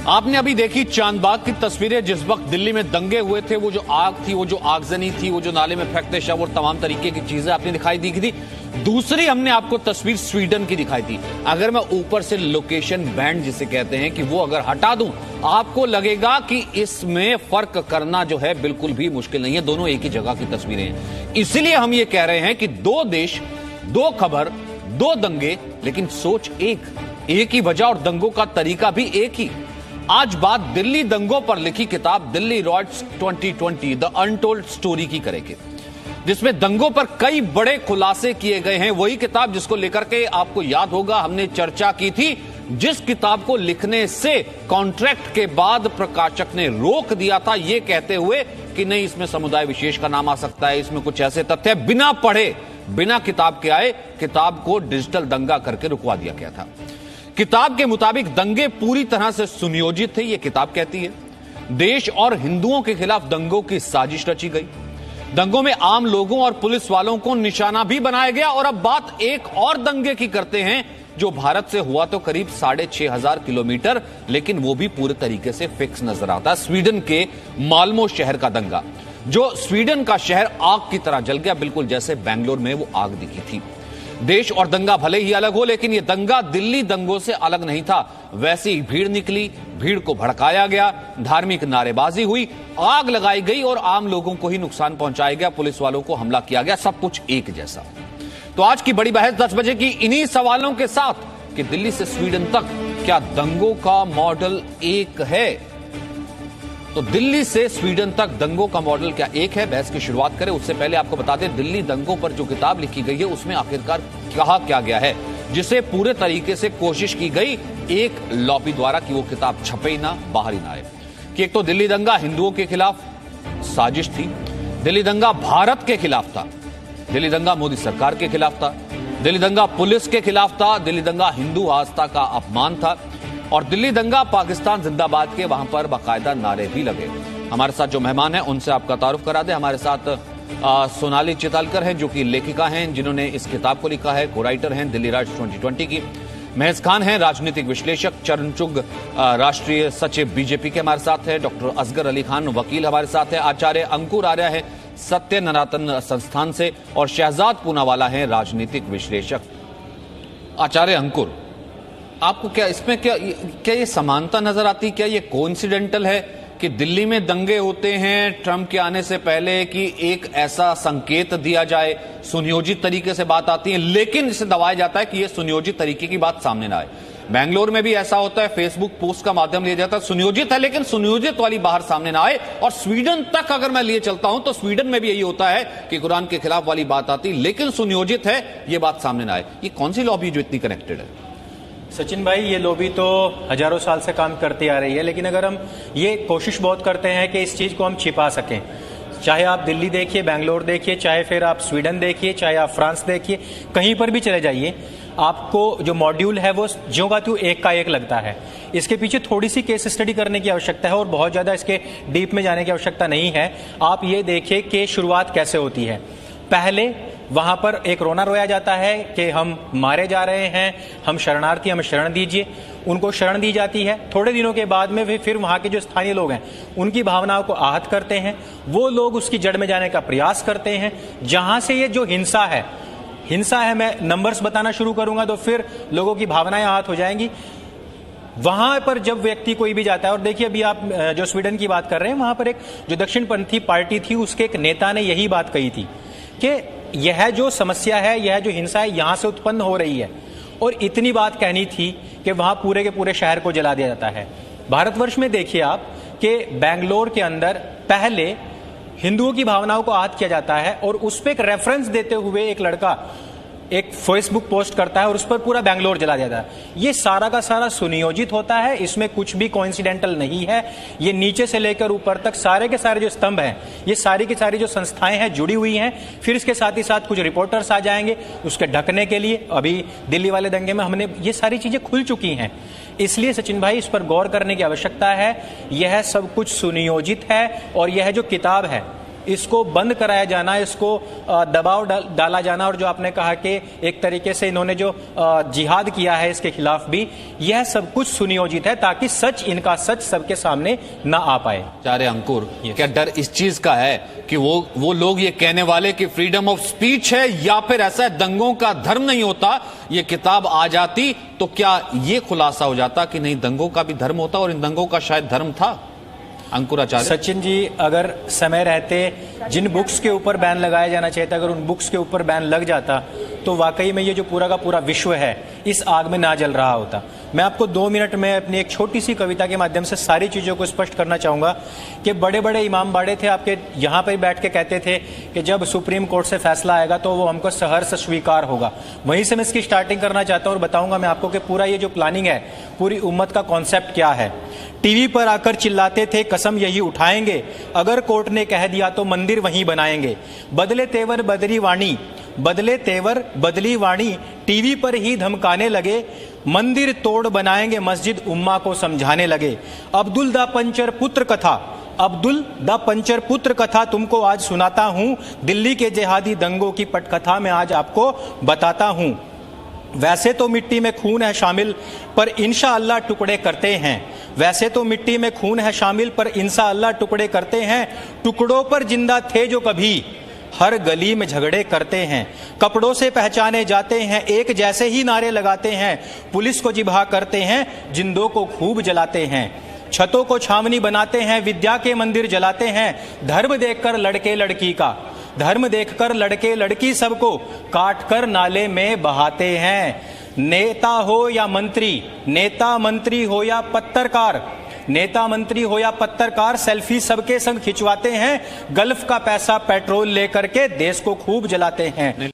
आपने अभी देखी चांदबाग की तस्वीरें। जिस वक्त दिल्ली में दंगे हुए थे, वो जो आग थी, वो जो आगजनी थी, वो जो नाले में फेंकते शव और तमाम तरीके की चीजें आपने दिखाई दी थी। दूसरी हमने आपको तस्वीर स्वीडन की दिखाई थी। अगर मैं ऊपर से लोकेशन बैंड जिसे कहते हैं कि वो अगर हटा दूं, आपको लगेगा कि इसमें फर्क करना जो है बिल्कुल भी मुश्किल नहीं है। दोनों एक ही जगह की तस्वीरें हैं। इसलिए हम ये कह रहे हैं कि दो देश, दो खबर, दो दंगे, लेकिन सोच एक ही वजह और दंगों का तरीका भी एक ही। आज बात दिल्ली दंगों पर लिखी किताब Delhi riots 2020 the untold story की करेंगे, जिसमें दंगों पर कई बड़े खुलासे किए गए हैं। वही किताब जिसको लेकर के आपको याद होगा हमने चर्चा की थी, जिस किताब को लिखने से कॉन्ट्रैक्ट के बाद प्रकाशक ने रोक दिया था, यह कहते हुए कि नहीं, इसमें समुदाय विशेष का नाम आ सकता है, इसमें कुछ ऐसे तथ्य बिना पढ़े, बिना किताब के आए, किताब को डिजिटल दंगा करके रुकवा दिया गया था। किताब के मुताबिक दंगे पूरी तरह से सुनियोजित थे, यह किताब कहती है। देश और हिंदुओं के खिलाफ दंगों की साजिश रची गई। दंगों में आम लोगों और पुलिस वालों को निशाना भी बनाया गया। और अब बात एक और दंगे की करते हैं, जो भारत से हुआ तो करीब 6,500 किलोमीटर, लेकिन वो भी पूरे तरीके से फिक्स नजर आता है। स्वीडन के माल्मो शहर का दंगा, जो स्वीडन का शहर आग की तरह जल गया, बिल्कुल जैसे बेंगलोर में वो आग दिखी थी। देश और दंगा भले ही अलग हो, लेकिन यह दंगा दिल्ली दंगों से अलग नहीं था। वैसी ही भीड़ निकली, भीड़ को भड़काया गया, धार्मिक नारेबाजी हुई, आग लगाई गई और आम लोगों को ही नुकसान पहुंचाया गया, पुलिस वालों को हमला किया गया, सब कुछ एक जैसा। तो आज की बड़ी बहस 10 बजे की इन्हीं सवालों के साथ कि दिल्ली से स्वीडन तक क्या दंगों का मॉडल एक है। तो दिल्ली से स्वीडन तक दंगों का मॉडल क्या एक है? बहस की शुरुआत करें उससे पहले आपको बता दें, दिल्ली दंगों पर जो किताब लिखी गई है उसमें आखिरकार कहा क्या गया है, जिसे पूरे तरीके से कोशिश की गई एक लॉबी द्वारा कि वो किताब छपे ही ना, बाहर ही ना आए। कि एक तो दिल्ली दंगा हिंदुओं के खिलाफ साजिश थी, दिल्ली दंगा भारत के खिलाफ था, दिल्ली दंगा मोदी सरकार के खिलाफ था, दिल्ली दंगा पुलिस के खिलाफ था, दिल्ली दंगा हिंदू आस्था का अपमान था, और दिल्ली दंगा पाकिस्तान जिंदाबाद के वहां पर बाकायदा नारे भी लगे। हमारे साथ जो मेहमान हैं उनसे आपका तारुफ करा दे। हमारे साथ सोनाली चितालकर हैं, जो कि लेखिका हैं, जिन्होंने इस किताब को लिखा है, को राइटर हैं दिल्ली रॉयट्स 2020 की। महज खान हैं, राजनीतिक विश्लेषक, चरणचुग राष्ट्रीय सचिव बीजेपी के हमारे साथ है। डॉक्टर असगर अली खान वकील हमारे साथ है। आचार्य अंकुर आर्या है सत्य नरातन संस्थान से, और शहजाद पूनावाला हैं राजनीतिक विश्लेषक। आचार्य अंकुर, आपको क्या इसमें क्या ये समानता नजर आती, क्या ये कोइंसिडेंटल है कि दिल्ली में दंगे होते हैं ट्रंप के आने से पहले कि एक ऐसा संकेत दिया जाए, सुनियोजित तरीके से बात आती है, लेकिन इसे दबाया जाता है कि ये सुनियोजित तरीके की बात सामने ना आए। बेंगलोर में भी ऐसा होता है, फेसबुक पोस्ट का माध्यम लिया जाता है, सुनियोजित है लेकिन सुनियोजित वाली बाहर सामने ना आए। और स्वीडन तक अगर मैं लिए चलता हूं तो स्वीडन में भी यही होता है कि कुरान के खिलाफ वाली बात आती, लेकिन सुनियोजित है, ये बात सामने ना आए। ये कौन सी लॉबी जो इतनी कनेक्टेड है? सचिन भाई, ये लॉबी तो हजारों साल से काम करती आ रही है, लेकिन अगर हम ये कोशिश बहुत करते हैं कि इस चीज को हम छिपा सकें, चाहे आप दिल्ली देखिए, बेंगलोर देखिए, चाहे फिर आप स्वीडन देखिए, चाहे आप फ्रांस देखिए, कहीं पर भी चले जाइए, आपको जो मॉड्यूल है वो ज्यों का त्यों एक का एक लगता है। इसके पीछे थोड़ी सी केस स्टडी करने की आवश्यकता है और बहुत ज्यादा इसके डीप में जाने की आवश्यकता नहीं है। आप ये देखिए कि शुरुआत कैसे होती है। पहले वहां पर एक रोना रोया जाता है कि हम मारे जा रहे हैं, हम शरणार्थी, हमें शरण दीजिए, उनको शरण दी जाती है। थोड़े दिनों के बाद में फिर वहां के जो स्थानीय लोग हैं उनकी भावनाओं को आहत करते हैं, वो लोग उसकी जड़ में जाने का प्रयास करते हैं। जहां से ये जो हिंसा है, मैं नंबर्स बताना शुरू करूंगा तो फिर लोगों की भावनाएं आहत हो जाएंगी। वहां पर जब व्यक्ति कोई भी जाता है, और देखिए अभी आप जो स्वीडन की बात कर रहे हैं, वहां पर एक जो दक्षिणपंथी पार्टी थी, उसके एक नेता ने यही बात कही थी कि यह जो समस्या है, यह जो हिंसा है, यहां से उत्पन्न हो रही है। और इतनी बात कहनी थी कि वहां पूरे के पूरे शहर को जला दिया जाता है। भारतवर्ष में देखिए आप कि बेंगलोर के अंदर पहले हिंदुओं की भावनाओं को आहत किया जाता है और उस पर एक रेफरेंस देते हुए एक लड़का एक फेसबुक पोस्ट करता है और उस पर पूरा बेंगलोर जला जाता है। ये सारा का सारा सुनियोजित होता है, इसमें कुछ भी कोइंसिडेंटल नहीं है। ये नीचे से लेकर ऊपर तक सारे के सारे जो स्तंभ हैं, ये सारी की सारी जो संस्थाएं हैं जुड़ी हुई हैं। फिर इसके साथ ही साथ कुछ रिपोर्टर्स आ जाएंगे उसके ढकने के लिए। अभी दिल्ली वाले दंगे में हमने ये सारी चीजें खुल चुकी हैं। इसलिए सचिन भाई, इस पर गौर करने की आवश्यकता है। यह सब कुछ सुनियोजित है और यह जो किताब है, इसको बंद कराया जाना, इसको दबाव डाला जाना, और जो आपने कहा कि एक तरीके से इन्होंने जो जिहाद किया है इसके खिलाफ भी, यह सब कुछ सुनियोजित है ताकि सच, इनका सच सबके सामने ना आ पाए। चारे अंकुर, क्या डर इस चीज का है कि वो लोग ये कहने वाले कि फ्रीडम ऑफ स्पीच है, या फिर ऐसा है दंगों का धर्म नहीं होता, ये किताब आ जाती तो क्या ये खुलासा हो जाता कि नहीं दंगों का भी धर्म होता और इन दंगों का शायद धर्म था? अंकुर आचार्य। सचिन जी, अगर समय रहते जिन बुक्स के ऊपर बैन लगाया जाना चाहिए था, अगर उन बुक्स के ऊपर बैन लग जाता तो वाकई में ये जो पूरा का पूरा विश्व है इस आग में ना जल रहा होता। मैं आपको 2 मिनट में अपनी एक छोटी सी कविता के माध्यम से सारी चीज़ों को स्पष्ट करना चाहूँगा कि बड़े बड़े इमाम बाड़े थे आपके यहाँ पर बैठ के कहते थे कि जब सुप्रीम कोर्ट से फैसला आएगा तो वो हमको सहर्ष स्वीकार होगा। वहीं से मैं इसकी स्टार्टिंग करना चाहता हूँ और बताऊँगा मैं आपको कि पूरा ये जो प्लानिंग है, पूरी उम्मत का कॉन्सेप्ट क्या है। टीवी पर आकर चिल्लाते थे कसम यही उठाएंगे, अगर कोर्ट ने कह दिया तो मंदिर वहीं बनाएंगे। बदले तेवर बदली वाणी, बदले तेवर बदली वाणी, टीवी पर ही धमकाने लगे, मंदिर तोड़ बनाएंगे, मस्जिद उम्मा को समझाने लगे। अब्दुल द पंचर पुत्र कथा, अब्दुल द पंचर पुत्र कथा तुमको आज सुनाता हूं, दिल्ली के जिहादी दंगों की पटकथा मैं आज आपको बताता हूं। वैसे तो मिट्टी में खून है शामिल, पर इंशाअल्लाह टुकड़े करते हैं। वैसे तो मिट्टी में खून है शामिल, पर इंशाअल्लाह टुकड़े करते हैं। टुकड़ों पर जिंदा थे जो कभी, हर गली में झगड़े करते हैं। कपड़ों से पहचाने जाते हैं, एक जैसे ही नारे लगाते हैं। पुलिस को जिबा करते हैं, जिंदों को खूब जलाते हैं। छतों को छावनी बनाते हैं, विद्या के मंदिर जलाते हैं। धर्म देखकर लड़के लड़की का, धर्म देखकर लड़के लड़की सबको काट कर नाले में बहाते हैं। नेता हो या मंत्री, नेता मंत्री हो या पत्रकार, नेता मंत्री हो या पत्रकार, सेल्फी सबके संग खिंचवाते हैं। गल्फ का पैसा पेट्रोल लेकर के देश को खूब जलाते हैं।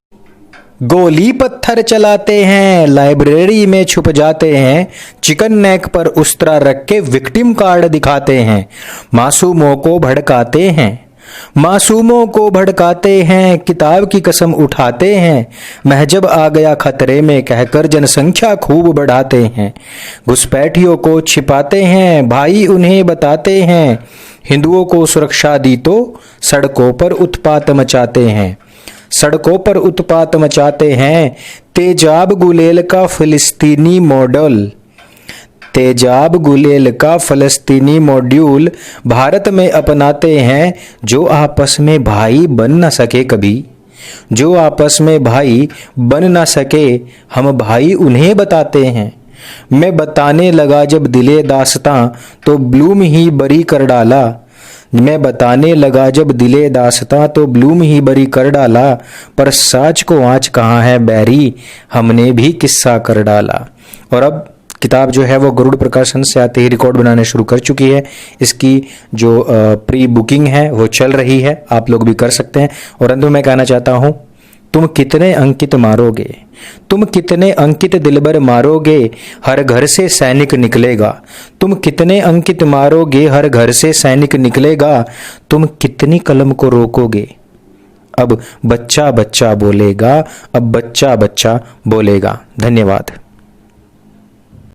गोली पत्थर चलाते हैं, लाइब्रेरी में छुप जाते हैं। चिकन नेक पर उस्तरा रख के विक्टिम कार्ड दिखाते हैं। मासूमों को भड़काते हैं, मासूमों को भड़काते हैं। किताब की कसम उठाते हैं, महजब आ गया खतरे में कहकर जनसंख्या खूब बढ़ाते हैं। घुसपैठियों को छिपाते हैं, भाई उन्हें बताते हैं। हिंदुओं को सुरक्षा दी तो सड़कों पर उत्पात मचाते हैं, सड़कों पर उत्पात मचाते हैं। तेजाब गुलेल का फिलिस्तीनी मॉडल, तेजाब गुलेल का फलस्तीनी मॉड्यूल भारत में अपनाते हैं। जो आपस में भाई बन न सके कभी, जो आपस में भाई बन न सके, हम भाई उन्हें बताते हैं। मैं बताने लगा जब दिले दास्तां तो ब्लूम ही बरी कर डाला। मैं बताने लगा जब दिले दास्तां तो ब्लूम ही बरी कर डाला। पर साच को आँच कहाँ है बैरी, हमने भी किस्सा कर डाला। और अब किताब जो है वो गरुड़ प्रकाशन से आते ही रिकॉर्ड बनाने शुरू कर चुकी है। इसकी जो प्री बुकिंग है वो चल रही है, आप लोग भी कर सकते हैं। और अंत में मैं कहना चाहता हूं, तुम कितने अंकित मारोगे, तुम कितने अंकित दिलबर मारोगे, हर घर से सैनिक निकलेगा। तुम कितने अंकित मारोगे, हर घर से सैनिक निकलेगा। तुम कितनी कलम को रोकोगे, अब बच्चा बच्चा बोलेगा, अब बच्चा बच्चा बोलेगा। धन्यवाद।